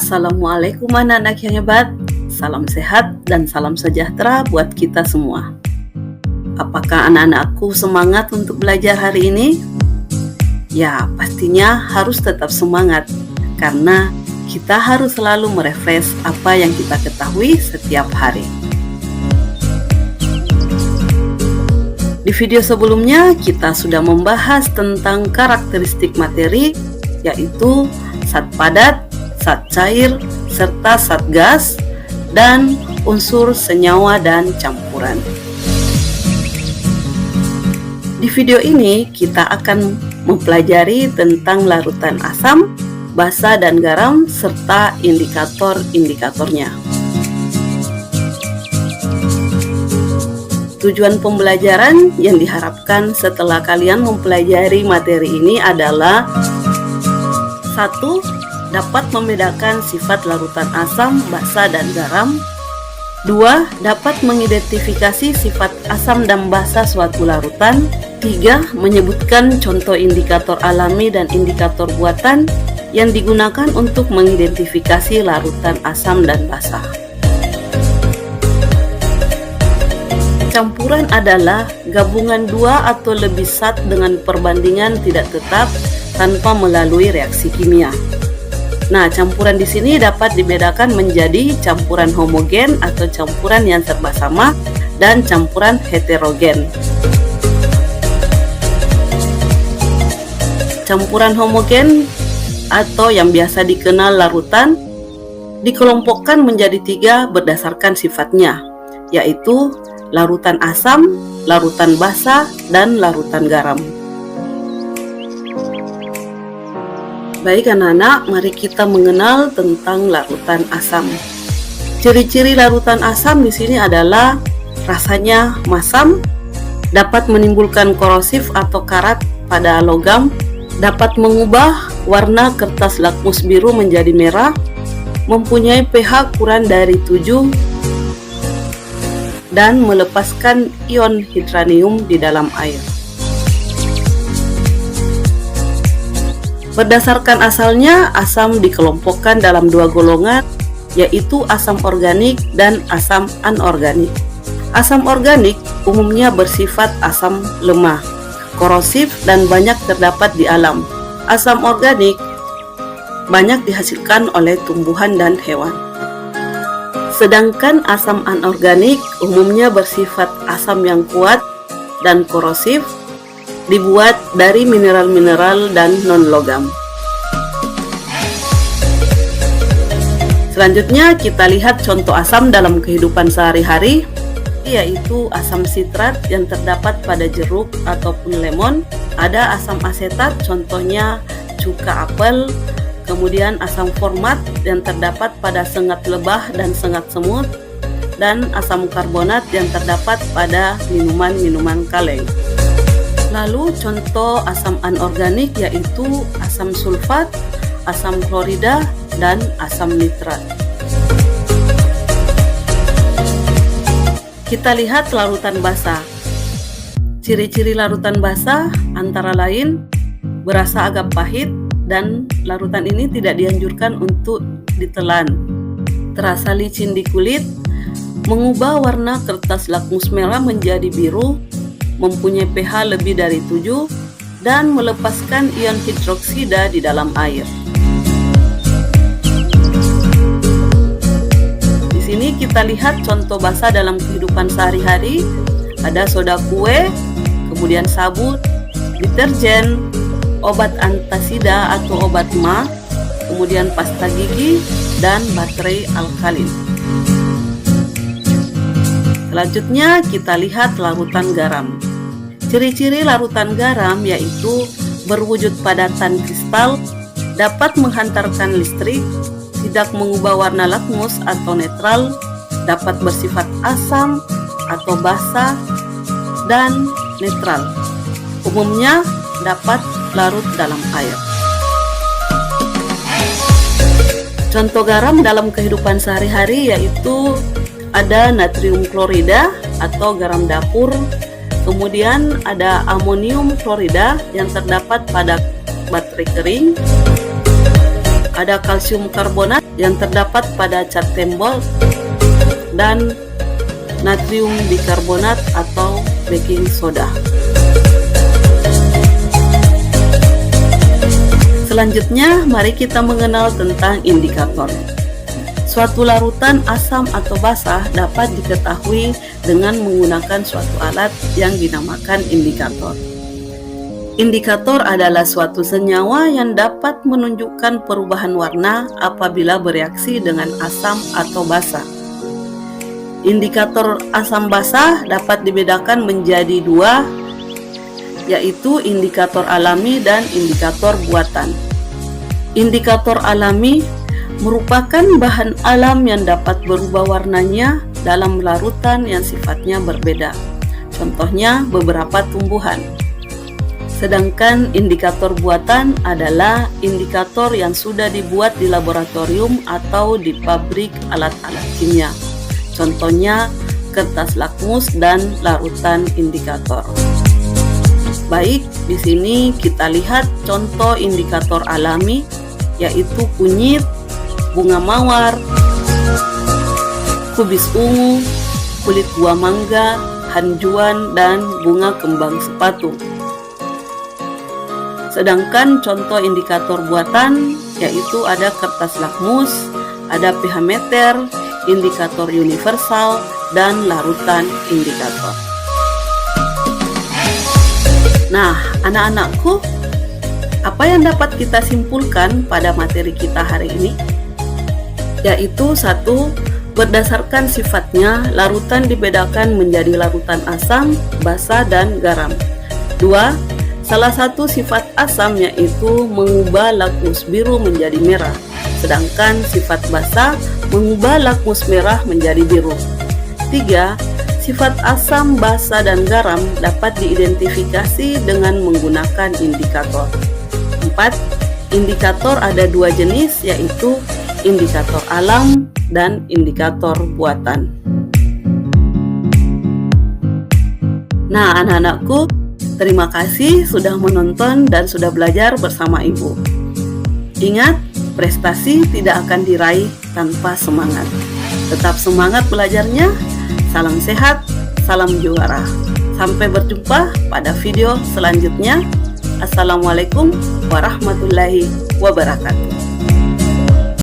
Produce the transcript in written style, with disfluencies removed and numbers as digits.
Assalamualaikum anak-anak yang hebat. Salam sehat dan salam sejahtera buat kita semua. Apakah anak-anakku semangat untuk belajar hari ini? Ya, pastinya harus tetap semangat karena kita harus selalu merefresh apa yang kita ketahui setiap hari. Di video sebelumnya kita sudah membahas tentang karakteristik materi, yaitu zat padat, zat cair, serta zat gas, dan unsur senyawa dan campuran. Di video ini kita akan mempelajari tentang larutan asam, basa, dan garam, serta indikator-indikatornya. Tujuan pembelajaran yang diharapkan setelah kalian mempelajari materi ini adalah 1. Dapat membedakan sifat larutan asam, basa, dan garam. 2. Dapat mengidentifikasi sifat asam dan basa suatu larutan. 3. Menyebutkan contoh indikator alami dan indikator buatan yang digunakan untuk mengidentifikasi larutan asam dan basa. Campuran adalah gabungan dua atau lebih zat dengan perbandingan tidak tetap tanpa melalui reaksi kimia. Nah, campuran di sini dapat dibedakan menjadi campuran homogen atau campuran yang serba sama dan campuran heterogen. Campuran homogen atau yang biasa dikenal larutan dikelompokkan menjadi 3 berdasarkan sifatnya, yaitu larutan asam, larutan basa, dan larutan garam. Baik anak-anak, mari kita mengenal tentang larutan asam. Ciri-ciri larutan asam di sini adalah rasanya masam, dapat menimbulkan korosif atau karat pada logam, dapat mengubah warna kertas lakmus biru menjadi merah, mempunyai pH kurang dari 7, dan melepaskan ion hidranium di dalam air. Berdasarkan asalnya, asam dikelompokkan dalam 2 golongan, yaitu asam organik dan asam anorganik. Asam organik umumnya bersifat asam lemah, korosif, dan banyak terdapat di alam. Asam organik banyak dihasilkan oleh tumbuhan dan hewan. Sedangkan asam anorganik umumnya bersifat asam yang kuat dan korosif, dibuat dari mineral-mineral dan non-logam. Selanjutnya kita lihat contoh asam dalam kehidupan sehari-hari, yaitu asam sitrat yang terdapat pada jeruk ataupun lemon. Ada asam asetat, contohnya cuka apel. Kemudian asam format yang terdapat pada sengat lebah dan sengat semut, dan asam karbonat yang terdapat pada minuman-minuman kaleng. Lalu contoh asam anorganik yaitu asam sulfat, asam klorida, dan asam nitrat. Kita lihat larutan basa. Ciri-ciri larutan basa antara lain berasa agak pahit, dan larutan ini tidak dianjurkan untuk ditelan. Terasa licin di kulit, mengubah warna kertas lakmus merah menjadi biru, mempunyai pH lebih dari 7, dan melepaskan ion hidroksida di dalam air. Di sini kita lihat contoh basa dalam kehidupan sehari-hari. Ada soda kue, kemudian sabun, deterjen, obat antasida atau obat ma, kemudian pasta gigi, dan baterai alkalin. Selanjutnya kita lihat larutan garam. Ciri-ciri larutan garam yaitu berwujud padatan kristal, dapat menghantarkan listrik, tidak mengubah warna lakmus atau netral, dapat bersifat asam atau basa, dan netral. Umumnya dapat larut dalam air. Contoh garam dalam kehidupan sehari-hari yaitu ada natrium klorida atau garam dapur, kemudian ada amonium klorida yang terdapat pada baterai kering, ada kalsium karbonat yang terdapat pada cat tembok, dan natrium bikarbonat atau baking soda. Selanjutnya, mari kita mengenal tentang indikator. Suatu larutan asam atau basa dapat diketahui dengan menggunakan suatu alat yang dinamakan indikator. Indikator adalah suatu senyawa yang dapat menunjukkan perubahan warna apabila bereaksi dengan asam atau basa. Indikator asam basa dapat dibedakan menjadi dua, yaitu indikator alami dan indikator buatan. Indikator alami merupakan bahan alam yang dapat berubah warnanya dalam larutan yang sifatnya berbeda. Contohnya beberapa tumbuhan. Sedangkan indikator buatan adalah indikator yang sudah dibuat di laboratorium atau di pabrik alat-alat kimia. Contohnya kertas lakmus dan larutan indikator. Baik, di sini kita lihat contoh indikator alami, yaitu kunyit, bunga mawar, kubis ungu, kulit buah mangga, hanjuan, dan bunga kembang sepatu. Sedangkan contoh indikator buatan yaitu ada kertas lakmus, ada pH meter, indikator universal, dan larutan indikator. Nah, anak-anakku, apa yang dapat kita simpulkan pada materi kita hari ini? Yaitu satu, berdasarkan sifatnya, larutan dibedakan menjadi larutan asam, basa, dan garam. Dua, salah satu sifat asam yaitu mengubah lakmus biru menjadi merah, sedangkan sifat basa mengubah lakmus merah menjadi biru. Tiga, sifat asam, basa, dan garam dapat diidentifikasi dengan menggunakan indikator. Empat, indikator ada dua jenis, yaitu indikator alam dan indikator buatan. Nah, anak-anakku, terima kasih sudah menonton dan sudah belajar bersama Ibu. Ingat, prestasi tidak akan diraih tanpa semangat. Tetap semangat belajarnya. Salam sehat, salam juara. Sampai berjumpa pada video selanjutnya. Assalamualaikum warahmatullahi wabarakatuh.